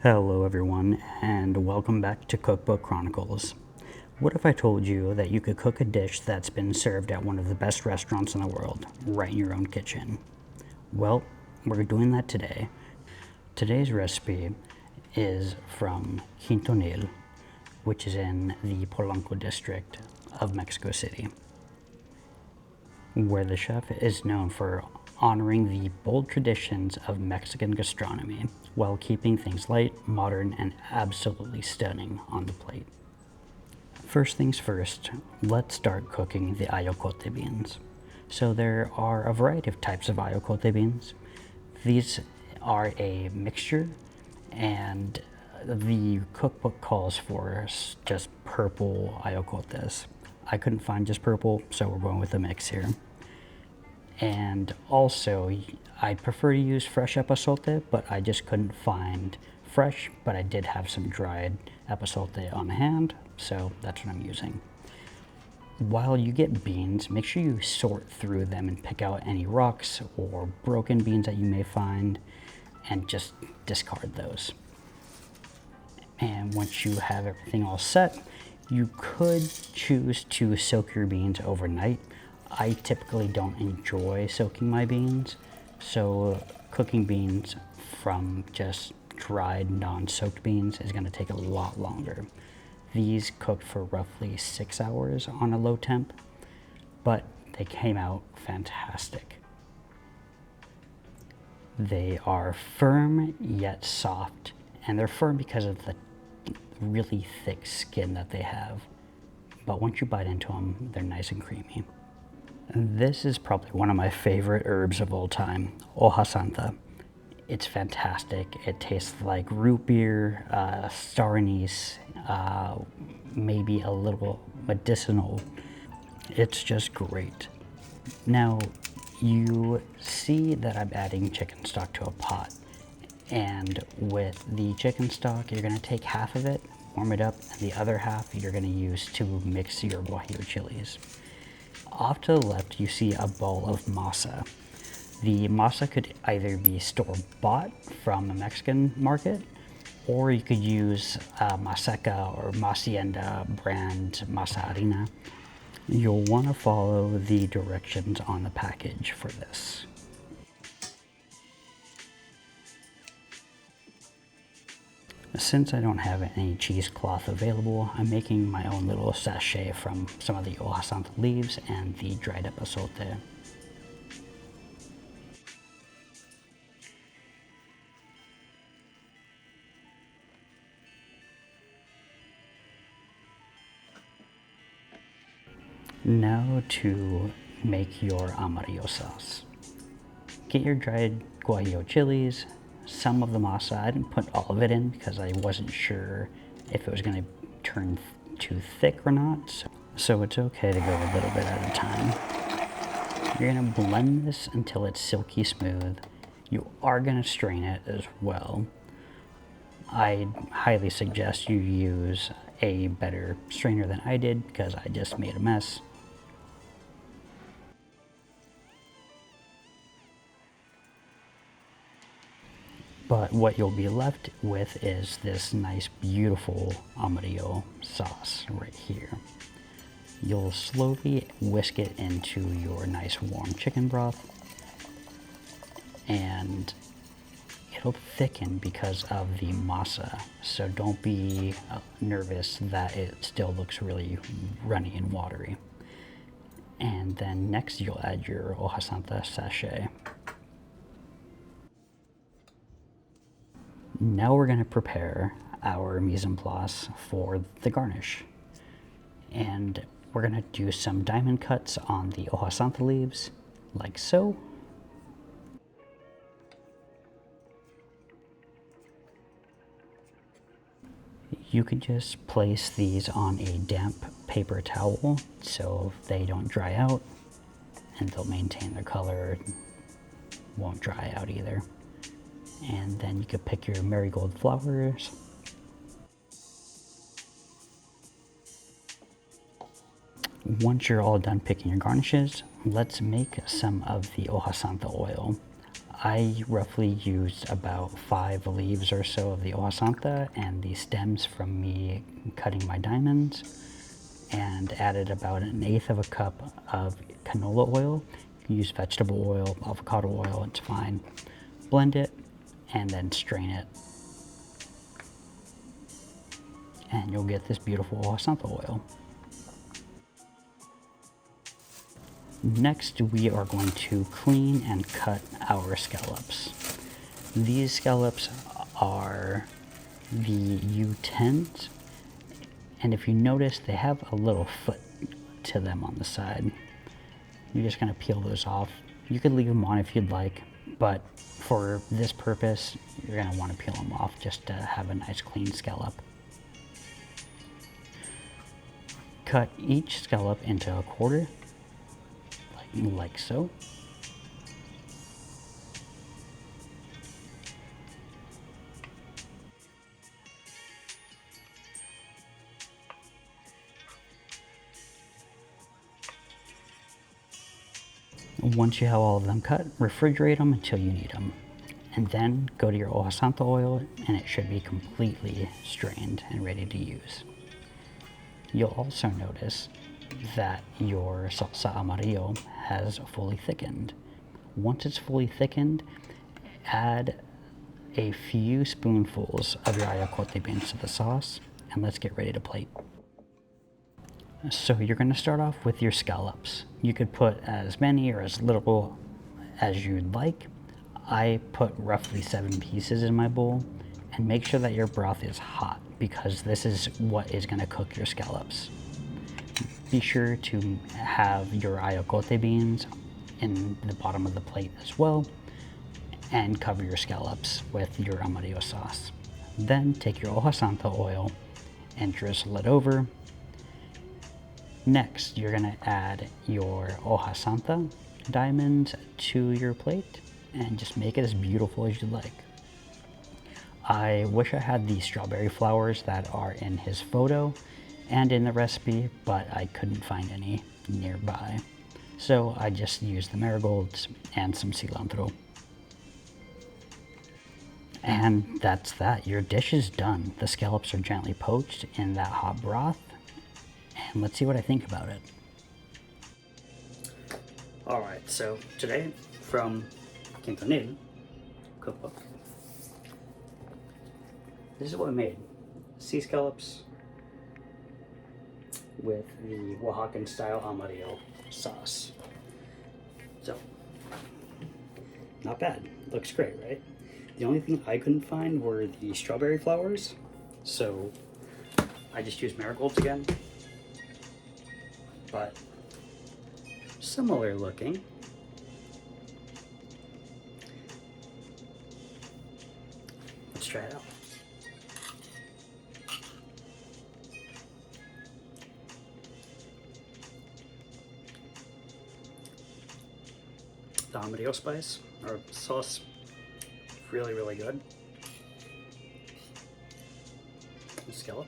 Hello everyone, and welcome back to Cookbook Chronicles. What if I told you that you could cook a dish that's been served at one of the best restaurants in the world, right in your own kitchen? Well, we're doing that today. Today's recipe is from Quintonil, which is in the Polanco district of Mexico City, where the chef is known for honoring the bold traditions of Mexican gastronomy while keeping things light, modern, and absolutely stunning on the plate. First things first, let's start cooking the ayocote beans. So there are a variety of types of ayocote beans. These are a mixture, and the cookbook calls for just purple ayocotes. I couldn't find just purple, so we're going with a mix here. And also, I prefer to use fresh epazote, but I just couldn't find fresh, but I did have some dried epazote on hand, so that's what I'm using. While you get beans, make sure you sort through them and pick out any rocks or broken beans that you may find, and just discard those. And once you have everything all set, you could choose to soak your beans overnight. I typically don't enjoy soaking my beans, so cooking beans from just dried, non-soaked beans is going to take a lot longer. These cooked for roughly 6 hours on a low temp, but they came out fantastic. They are firm yet soft, and they're firm because of the really thick skin that they have. But once you bite into them, they're nice and creamy. This is probably one of my favorite herbs of all time, hoja santa. It's fantastic. It tastes like root beer, star anise, maybe a little medicinal. It's just great. Now, you see that I'm adding chicken stock to a pot. And with the chicken stock, you're gonna take half of it, warm it up, and the other half you're gonna use to mix your guajillo chilies. Off to the left, you see a bowl of masa. The masa could either be store-bought from a Mexican market, or you could use Maseca or Macienda brand masa harina. You'll want to follow the directions on the package for this. Since I don't have any cheesecloth available, I'm making my own little sachet from some of the hoja santa leaves and the dried epazote. Now to make your Amarillo sauce. Get your dried guajillo chilies, some of the masa. I didn't put all of it in because I wasn't sure if it was going to turn too thick or not. So it's okay to go a little bit at a time. You're going to blend this until it's silky smooth. You are going to strain it as well. I highly suggest you use a better strainer than I did because I just made a mess. But what you'll be left with is this nice, beautiful Amarillo sauce right here. You'll slowly whisk it into your nice warm chicken broth, and it'll thicken because of the masa. So don't be nervous that it still looks really runny and watery. And then next you'll add your hoja santa sachet. Now we're going to prepare our mise en place for the garnish. And we're going to do some diamond cuts on the hoja santa leaves, like so. You could just place these on a damp paper towel so they don't dry out, and they'll maintain their color, won't dry out either. And then you could pick your marigold flowers. Once you're all done picking your garnishes, let's make some of the hoja santa oil. I roughly used about 5 leaves or so of the Oaxaca and the stems from me cutting my diamonds, and added about 1/8 of a cup of canola oil. You can use vegetable oil, avocado oil, it's fine. Blend it and then strain it. And you'll get this beautiful Oaxaca oil. Next, we are going to clean and cut our scallops. These scallops are the U10s, and if you notice, they have a little foot to them on the side. You're just gonna peel those off. You could leave them on if you'd like, but for this purpose, you're gonna wanna peel them off just to have a nice clean scallop. Cut each scallop into a quarter, like so. Once you have all of them cut, refrigerate them until you need them. And then go to your Oaxaca oil and it should be completely strained and ready to use. You'll also notice that your salsa Amarillo has fully thickened. Once it's fully thickened, add a few spoonfuls of your ayacote beans to the sauce, and let's get ready to plate. So you're going to start off with your scallops. You could put as many or as little as you'd like. I put roughly 7 pieces in my bowl, and make sure that your broth is hot because this is what is going to cook your scallops. Be sure to have your ayacote beans in the bottom of the plate as well, and cover your scallops with your Amarillo sauce. Then take your Oaxaca oil and drizzle it over. Next, you're gonna add your Oaxaca diamonds to your plate and just make it as beautiful as you like. I wish I had the strawberry flowers that are in his photo and in the recipe, but I couldn't find any nearby. So I just used the marigolds and some cilantro. And that's that. Your dish is done. The scallops are gently poached in that hot broth. And let's see what I think about it. Alright, so today from Quintonil Cookbook, this is what I made. Sea scallops with the Oaxacan-style Amarillo sauce. So, not bad. Looks great, right? The only thing I couldn't find were the strawberry flowers, so I just used marigolds again. But similar looking. Let's try it out. The Amarillo spice or sauce, really, really good. The scallop.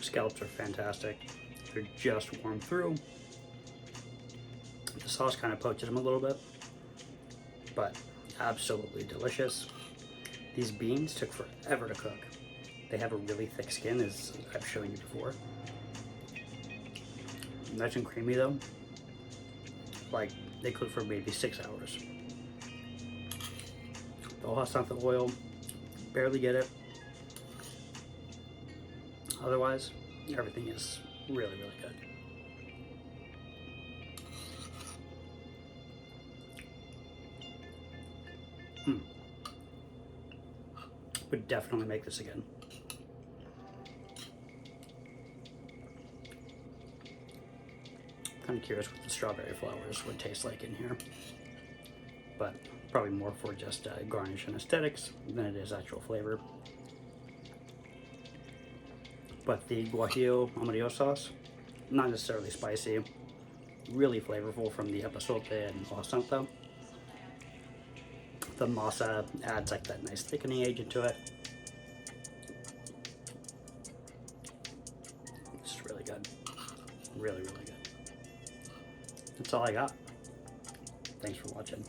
Scallops are fantastic. They're just warmed through. The sauce kind of poaches them a little bit, but absolutely delicious. These beans took forever to cook. They have a really thick skin, as I've shown you before. Nice and creamy though. Like, they cook for maybe 6 hours. The Oaxaca oil, barely get it. Otherwise, everything is really, really good. Would definitely make this again. Kind of curious what the strawberry flowers would taste like in here, but probably more for just garnish and aesthetics than it is actual flavor. But the guajillo Amarillo sauce, not necessarily spicy, really flavorful from the epazote and Oaxaca. The masa adds like that nice thickening agent to it. It's really good. Really, really good. That's all I got. Thanks for watching.